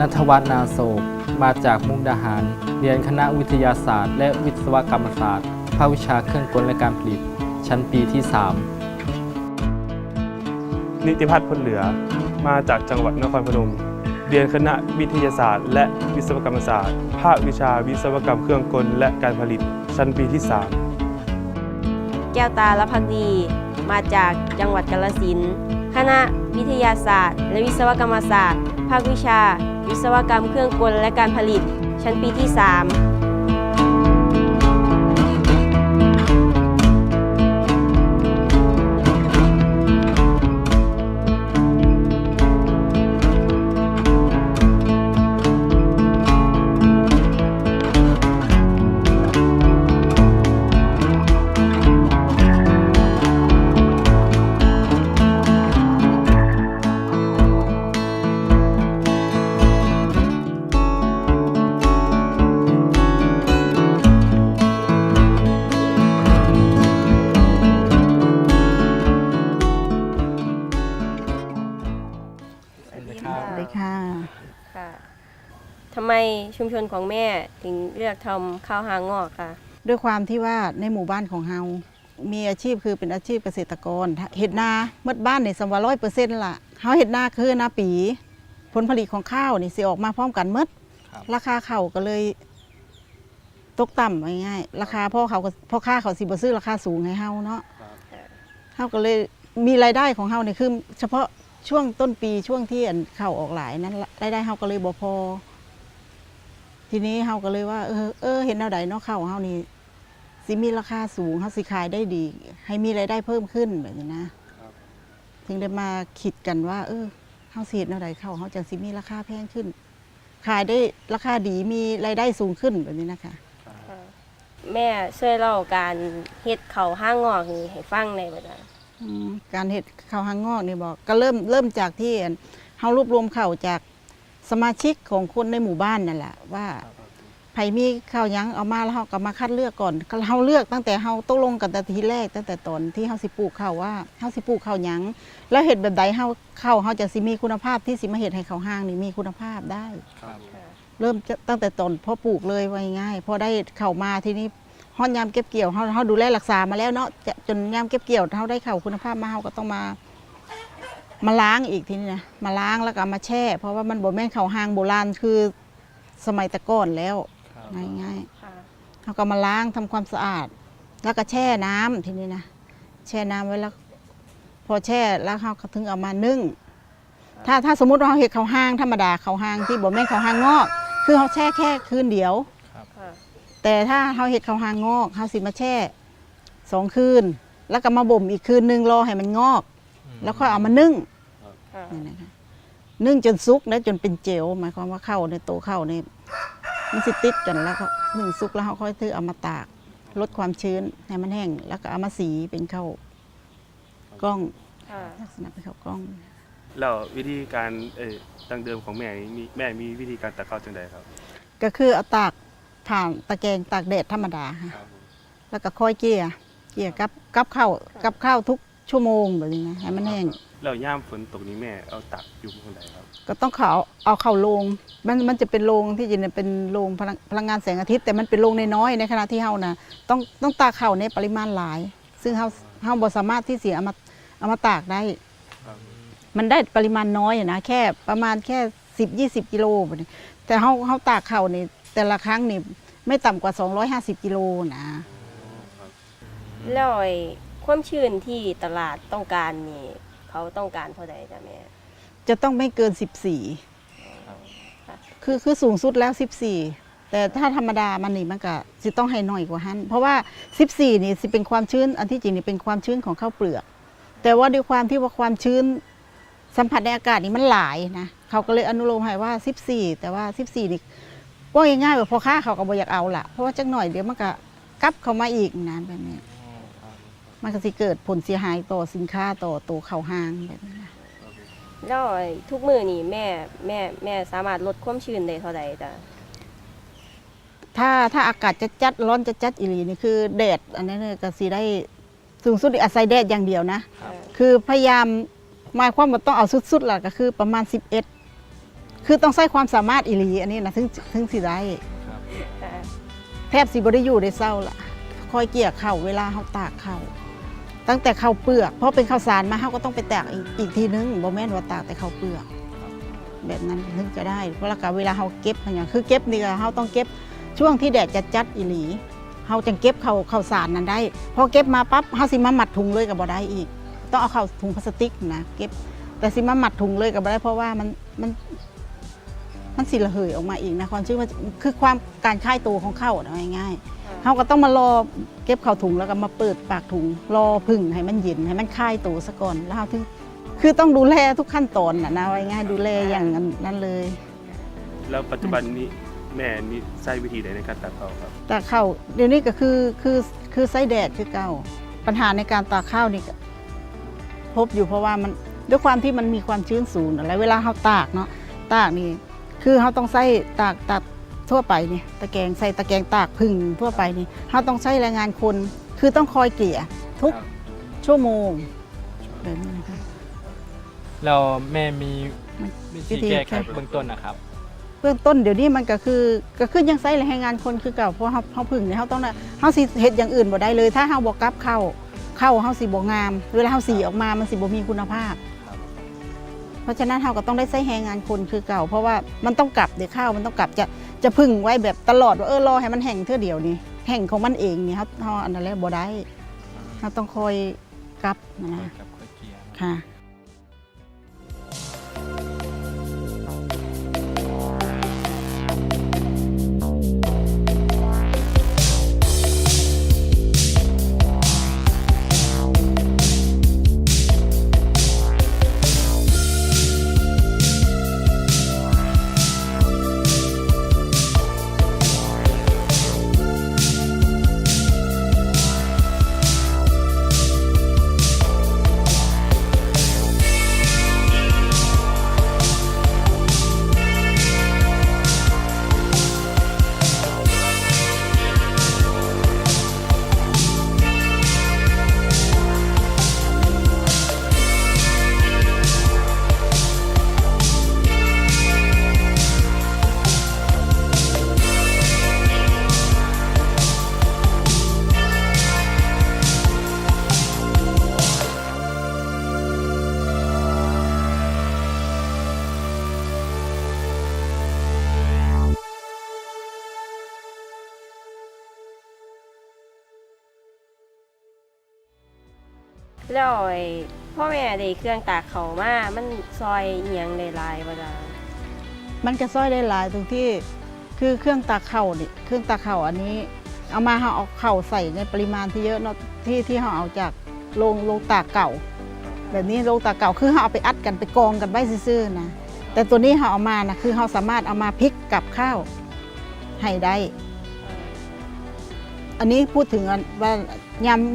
ณัฐวัฒน์นาโศกมาจากมุกดาหารเรียนคณะวิทยาศาสตร์และวิศวกรรมศาสตร์ภาควิชาเครื่องกลและการผลิตชั้นปีที่ 3นิติพัฒน์พลเหลือมาจากจังหวัดนครพนมเรียนคณะวิทยาศาสตร์และวิศวกรรมศาสตร์ภาควิชาวิศวกรรมเครื่องกลและการผลิตชั้นปีที่ 3แก้วตาละพักดีมาจากจังหวัดกาฬสินธุ์คณะวิทยาศาสตร์และวิศวกรรมศาสตร์ภาควิชาวิศวกรรมเครื่องกลและการผลิตชั้นปีที่ 3ทำไมชุมชนของแม่ถึงเลือกทำข้าวหางงอกคะด้วยความที่ว่าในหมู่บ้านของเฮามีอาชีพคือเป็นอาชีพเกษตรกรเฮ็ดนาเมื่อบ้านในสมว่า100%ล่ะเฮาเฮ็ดนาคือนาปีผลผลิตของข้าวนี่สิออกมาพร้อมกันหมดราคาข้าวก็เลยตกต่ำง่ายๆราคาพ่อค้าเขาสิบ่ซื้อราคาสูงให้เฮาเนาะเฮาก็เลยมีรายได้ของเฮานี่คือเฉพาะช่วงต้นปีช่วงที่ข้าวออกหลายนั้นรายได้เฮาก็เลยบ่พอทีนี้เฮาก็เลยว่าเห็นแนวใดเนาะข้าวเฮานี่สิมีราคาสูงเฮาสิขายได้ดีให้มีรายได้เพิ่มขึ้นแบบนี้นะถึงได้มาคิดกันว่าเฮาสิเฮ็ดแนวใดข้าวเฮาจังสิมีราคาแพงขึ้นขายได้ราคาดีมีรายได้สูงขึ้นแบบนี้นะคะแม่ช่วยเล่าการเฮ็ดข้าวหางงอกนี่ให้ฟังได้บ่จ๊ะการเฮ็ดข้าวหางงอกนี่บอกก็เริ่มจากที่เฮารวบรวมข้าวจากสมาชิกของคนในหมู่บ้านนั่นแหละว่าไผมีข้าวยังเอามาแล้วเฮาก็มาคัดเลือกก่อนเฮาเลือกตั้งแต่เฮาตกลงกันแต่ทีแรกตั้งแต่ตอนที่เฮาสิปลูกข้าวว่าเฮาสิปลูกข้าวยังแล้วเฮ็ดแบบใดเฮาจะสิมีคุณภาพที่สิมาเฮ็ดให้ข้าวหางนี่มีคุณภาพได้เริ่มตั้งแต่ตอนพอปลูกเลยว่าง่ายพอได้ข้าวมาทีนี้ฮอดยามเก็บเกี่ยวเฮาดูแลรักษามาแล้วเนาะจนยามเก็บเกี่ยวเฮาได้ข้าวคุณภาพมาเฮาก็ต้องมาล้างอีกทีนี้นะมาล้างแล้วก็มาแช่เพราะว่ามันบ่แม่นข้าวหางโบราณคือสมัยตะก่อนแล้วง่ายๆเขาก็มาล้างทำความสะอาดแล้วก็แช่น้ำทีนี้นะแช่น้ำไว้แล้วพอแช่แล้วเขาก็ถึงเอามานึ่งถ้าสมมติว่าเราเห็ดข้าวหางธรรมดาข้าวหางที่บ่แม่นข้าวหางงอกคือเขาแช่แค่คืนเดียวแต่ถ้าเขาเห็ดข้าวหางงอกเขาสิมาแช่2 คืนแล้วก็มาบ่มอีกคืนนึงรอให้มันงอกแล้วค่อยเอามานึ่งนี่นะคะนึ่งจนสุกนะจนเป็นเจลหมายความว่าข้าวในโตข้าวในมันสิติดกันแล้วก็นึ่งสุกแล้วเขาค่อยถือเอามาตากลดความชื้นให้มันแห้งแล้วก็เอามาสีเป็นข้าวกล้องลักษณะเป็นข้าวกล้องแล้ววิธีการดั้งเดิมของแม่มีวิธีการตักข้าวจังใดครับก็คือเอาตากผ่านตะแกรงตากแดดธรรมดาค่ะแล้วก็ค่อยเกี่ยกับข้าวทุกชั่วโมงแบบนี้นะให้มันแห้งแล้วย่ามฝนตกนี้แม่เอาตักอยู่ตรงไหนครับก็ต้องเอาเข้าโรงมันจะเป็นโรงที่จริงเป็นโรงพลังงานแสงอาทิตย์แต่มันเป็นโรงน้อยๆในขณะที่เฮานะต้องตากข้าวในปริมาณหลายซึ่งเฮาบ่สามารถที่สิเอามาตากได้มันได้ปริมาณน้อยนะแค่ประมาณแค่10-20 กิโลแบบนี้แต่เฮาตากข้าวนี่แต่ละครั้งนี่ไม่ต่ำกว่า250 กิโลนะแล้วความชื้นที่ตลาดต้องการนี่เขาต้องการเท่าใดจ้ะแม่จะต้องไม่เกิน14คือสูงสุดแล้ว14แต่ถ้าธรรมดามันนี่มันก็สิต้องให้น้อยกว่านั้นเพราะว่า14นี่สิเป็นความชื้นอันที่จริงนี่เป็นความชื้นของข้าวเปลือกแต่ว่าด้วยความที่ว่าความชื้นสัมผัสในอากาศนี่มันหลายนะเขาก็เลยอนุโลมให้ว่า14แต่ว่า14นี่ว่าง่ายๆว่าพอค้าเขาก็บ่อยากเอาล่ะเพราะว่าจักหน่อยเดี๋ยวมันก็กลับเข้ามาอีกนะแบบนี้มันก็สิเกิดผลเสียหายต่อสินค้าต่อตัวข้าวหางแบบนี้แล้วทุกมื้อนี่แม่สามารถลดความชื้นได้เท่าใดจ้ะ ถ้าอากาศจัดร้อนจัดอีหลีนี่คือแดดอันนี้เนี่ยก็สีได้สูงสุดอาศัยแดดอย่างเดียวนะคือพยายามหมายความว่าต้องเอาสุดๆล่ะก็คือประมาณ11 คือต้องใช้ความสามารถอีหลีอันนี้นะถึงสิได้ ครับ แทบสิบ่ได้อยู่ได้เศร้าละคอยเกี่ยข้าวเวลาเฮาตากข้าวตั้งแต่ข้าวเปลือกเพราะเป็นข้าวสารมาเฮาก็ต้องไปตากอีกทีนึงบ่แม่นว่าตากแต่ข้าวเปลือกแบบนั้นถึงจะได้เพราะเวลาเฮาเก็บอย่างคือเก็บนี่ก็เฮาต้องเก็บช่วงที่แดดจัดอีหลีเฮาจังเก็บข้าวสารนั้นได้พอเก็บมาปั๊บเฮาสิมามัดถุงเลยก็บ่ได้อีกต้องเอาเข้าถุงพลาสติกนะเก็บแต่สิมามัดถุงเลยก็บ่ได้เพราะว่ามันสิระเหยออกมาอีกนะความชื่อว่าคือความการคลายตัวของข้าวง่ายๆเขาก็ต้องมารอเก็บข้าวถุงแล้วก็มาเปิดปากถุงรอพึ่งให้มันเย็นให้มันคลายตัวซะก่อนแล้วเขาถึงคือต้องดูแลทุกขั้นตอนนะง่ายๆดูแลอย่างนั้นเลย แล้วปัจจุบันนี้แม่มีใช้วิธีใดในการตากข้าวครับ ตากข้าวเดี๋ยวนี้ก็คือไส้แดดคือเก่าปัญหาในการตากข้าวนี่ก็พบอยู่เพราะว่ามันด้วยความที่มันมีความชื้นสูงอะไรเวลาเขาตากเนาะตากนี่คือเขาต้องใส่ตากทั่วไปนี่ตะแกรงใส่ตะแกรงตากพึ่งทั่วไปนี่เขาต้องใช้แรงงานคนคือต้องคอยเกลี่ยทุกชั่วโมงแบบนี้นะคะ แล้วแม่มีวิ วิธี ธีแก้ไข แก้ เบื้องต้นนะครับ เบื้องต้นเดี๋ยวนี้มันก็คือยังใช้แรงงานคนคือเก่าเพราะเขาพึ่งเนี่ยเขาต้องเขาสิเฮ็ดอย่างอื่นบ่ได้เลย ถ้าเขาบ่กลับเข้าเขาสิบ่งามเวลาเขาสีออกมามันสิบ่มีคุณภาพ เพราะฉะนั้นเราก็ต้องได้ใช้แรงงานคนคือเก่าเพราะว่ามันต้องกลับเดี๋ยวข้าวมันต้องกลับจะพึ่งไว้แบบตลอดว่ารอให้มันแห้งเท่าเดียวนี่แห้งของมันเองนี่เขาอันนั้นแล้วบ่ได้เราต้องคอยกลับนะ กับข้าวเกี๊ยว ค่ะ แล้วพ่อแม่ได้เครื่องตากเขามามันซอยเอียงได้หลายบ่จ้ะ มันก็ซ้อยได้หลายตรงที่คือเครื่องตากข้าวนี่เครื่องตากข้าวอันนี้เอามาเอาข้าวใส่ในปริมาณที่เยอะเนาะที่เราเอาจากโรงตากเก่าแบบนี้โรงตากเก่าคือเราเอาไปอัดกันไปกองกันไว้ซื่อๆนะแต่ตัวนี้เราเอามานะคือเราสามารถเอามาพลิกกับข้าวให้ได้ อันนี้พูดถึงว่า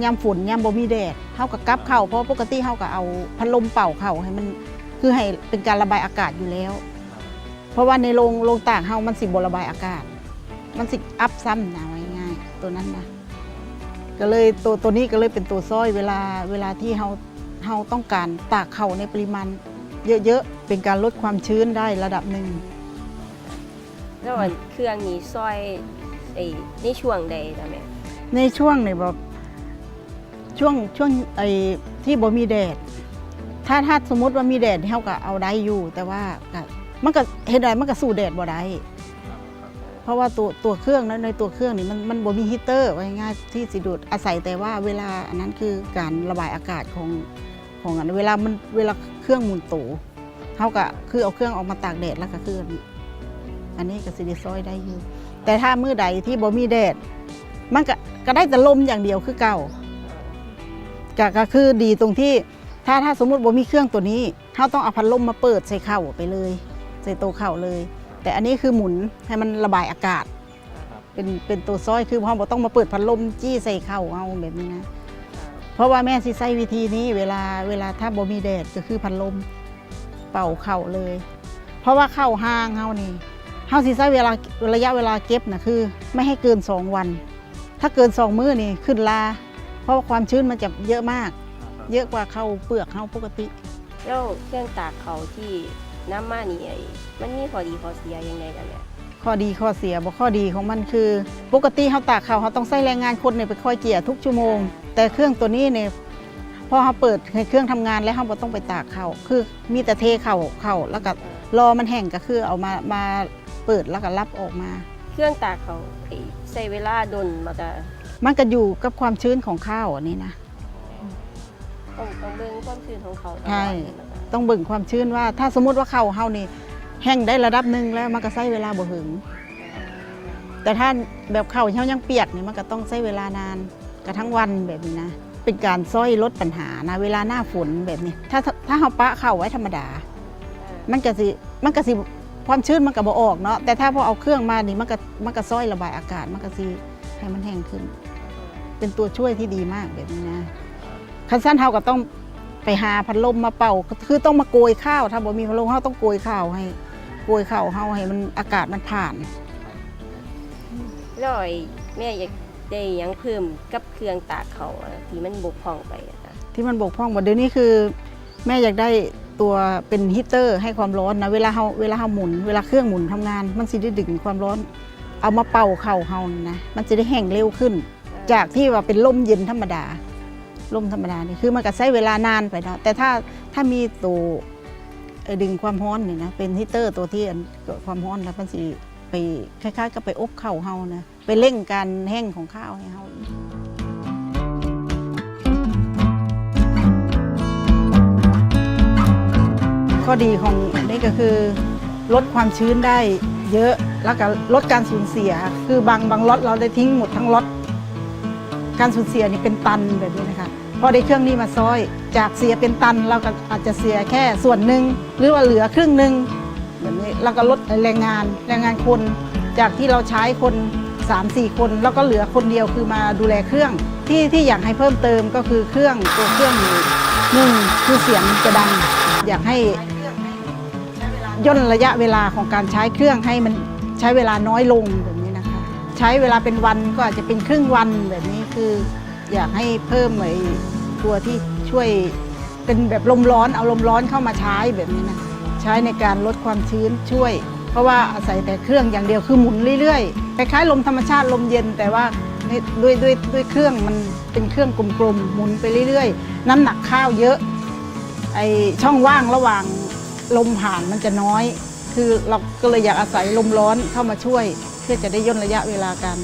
ยามฝนยามบ่มีแดดเฮากับกับข้าวเพราะปกติเฮาก็เอาพัดลมเป่าข้าวให้มันคือให้เป็นการระบายอากาศอยู่แล้ว เพราะว่าในโรงตากเฮามันสิบ่ระบายอากาศ มันสิอัพซ้ำนะง่ายๆตัวนั้นนะก็เลยตัวนี้ก็เลยเป็นตัวซ้อยเวลาที่เฮาต้องการตากข้าวในปริมาณเยอะๆเป็นการลดความชื้นได้ระดับหนึ่ง แล้วเครื่องนี้ซอยในช่วงใดจ้ะแม่ ในช่วงเนี่ยแบบช่วงที่บ่มีแดดถ้าสมมติว่ามีแดดเฮาก็เอาได้อยู่แต่ว่ามันก็เฮ็ดได้มันก็สู้แดดบ่ได้เพราะว่าตัวเครื่องนั้นในตัวเครื่องนี่มันบ่มีฮีตเตอร์ว่าง่ายๆที่สิดูดอาศัยแต่ว่าเวลาอันนั้นคือการระบายอากาศของอันเวลาเครื่องหมุนตัวเฮาก็คือเอาเครื่องออกมาตากแดดแล้วก็คืออันนี้ก็สิได้ซอยได้อยู่แต่ถ้ามื้อใดที่บ่มีแดดมันก็ได้แต่ลมอย่างเดียวคือเก่าก็คือดีตรงที่ถ้าสมมุติว่ามีเครื่องตัวนี้เขาต้องเอาพัดลมมาเปิดใส่เข่าไปเลยใส่ตัวเข่าเลย แต่อันนี้คือหมุนให้มันระบายอากาศเป็นตัวซ้อยคือเขาบอกต้องมาเปิดพัดลมจี้ใส่เข่าเอาแบบนี้นะเพราะว่าแม่สิใช้วิธีนี้เวลาถ้าบ่มีแดดก็คือพัดลมเป่าเข่าเลย เพราะว่าเข้าห้างเขานี่เขาสิใช้ระยะเวลาเก็บนะคือไม่ให้เกิน2 วันถ้าเกิน2 มื้อนี่ขึ้นลาเพราะว่าความชื้นมันจะเยอะมากเยอะกว่าข้าวเปลือกข้าวปกติ แล้วเครื่องตากเขาที่ น้ำมานี่มันมีข้อดีข้อเสียยังไงกันเนี่ย ข้อดีข้อเสียบ่ข้อดีของมันคือ ปกติเฮาตากข้าวเฮาต้องใช้แรงงานคนเนี่ยไปคอยเกี่ยทุกชั่วโมง แต่เครื่องตัวนี้เนี่ยพอเฮาเปิดให้เครื่องทำงานแล้วเฮาบ่ต้องไปตากข้าวคือมีแต่เทข้าวแล้วก็รอมันแห้งก็คือเอามาเปิดแล้วก็รับออกมา เครื่องตากเขาใช้เวลาดนมันก็ มันก็อยู่กับความชื้นของข้าวอันนี้นะ ต้องเบิ่งความชื้นของเขาตลอด ใช่ แล้วก็ ต้องเบิ่งความชื้นว่าถ้าสมมติว่าข้าวเฮานี่แห้งได้ระดับหนึ่งแล้วมันก็ใช้เวลาบ่ถึงแต่ถ้าแบบข้าวเฮายังเปียกนี่มันก็ต้องใช้เวลานานกระทั่งวันแบบนี้นะเป็นการซ้อยลดปัญหานะเวลาหน้าฝนแบบนี้ ถ้าเฮาปะข้าวไว้ธรรมดา มันก็สิความชื้นมันก็บ่ออกเนาะแต่ถ้าพอเอาเครื่องมานี่มันก็ซ้อยระบายอากาศมันก็สิให้มันแห้งขึ้น เป็นตัวช่วยที่ดีมากแบบนี้นะคันสั้นเฮาก็ต้องไปหาพัดลมมาเป่าคือต้องมาโกยข้าวถ้าบ่มีพัดลมเฮาต้องโกยข้าวให้โกยข้าวเฮาให้มันอากาศมันผ่าน แล้วแม่อยากได้หยังเพิ่มกับเครื่องตากเขาที่มันบกพร่องไปอะค่ะ ที่มันบกพร่องบ่เดี๋ยวนี้คือ แม่อยากได้ตัวเป็นฮีตเตอร์ให้ความร้อนนะเวลาเฮาหมุนเวลาเครื่องหมุนทำงาน มันสิได้ดึงความร้อน เอามาเป่าข้าวเฮานะมันจะได้แห้งเร็วขึ้น จากที่ว่าเป็นลมเย็นธรรมดาลมธรรมดานี่คือมันก็ใช้เวลานานไปเนาะแต่ถ้ามีตัวดึงความร้อนนี่นะเป็นฮีตเตอร์ตัวที่เกิดความร้อนแล้วมันสิไปคล้ายๆกับไปอบข้าวเฮานะไปเร่งการแห้งของข้าวให้เฮาข้อดีของนี่ก็คือลดความชื้นได้เยอะแล้วก็ลดการสูญเสียคือบางล็อตเราได้ทิ้งหมดทั้งล็อตการสูญเสียนี่เป็นตันแบบนี้นะคะพอได้เครื่องนี้มาซ้อยจากเสียเป็นตันเราก็อาจจะเสียแค่ส่วนหนึ่งหรือว่าเหลือครึ่งหนึ่งแบบนี้แล้วก็ลดแรงงานคนจากที่เราใช้คน 3-4 คนแล้วก็เหลือคนเดียวคือมาดูแลเครื่องที่อยากให้เพิ่มเติมก็คือตัวเครื่องหนึ่งคือเสียงจะดังอยากให้ย่นระยะเวลาของการใช้เครื่องให้มันใช้เวลาน้อยลงแบบนี้นะคะใช้เวลาเป็นวันก็อาจจะเป็นครึ่งวันแบบนี้คืออยากให้เพิ่มตัวที่ช่วยเป็นแบบลมร้อนเอาลมร้อนเข้ามาใช้แบบนี้นะใช้ในการลดความชื้นช่วยเพราะว่าอาศัยแต่เครื่องอย่างเดียวคือหมุนเรื่อยๆคล้ายๆลมธรรมชาติลมเย็นแต่ว่าด้วยเครื่องมันเป็นเครื่องกลมๆหมุนไปเรื่อยๆน้ำหนักข้าวเยอะไอช่องว่างระหว่างลมผ่านมันจะน้อยคือเราก็เลยอยากอาศัยลมร้อนเข้ามาช่วยเพื่อจะได้ย่นระยะเวลาการ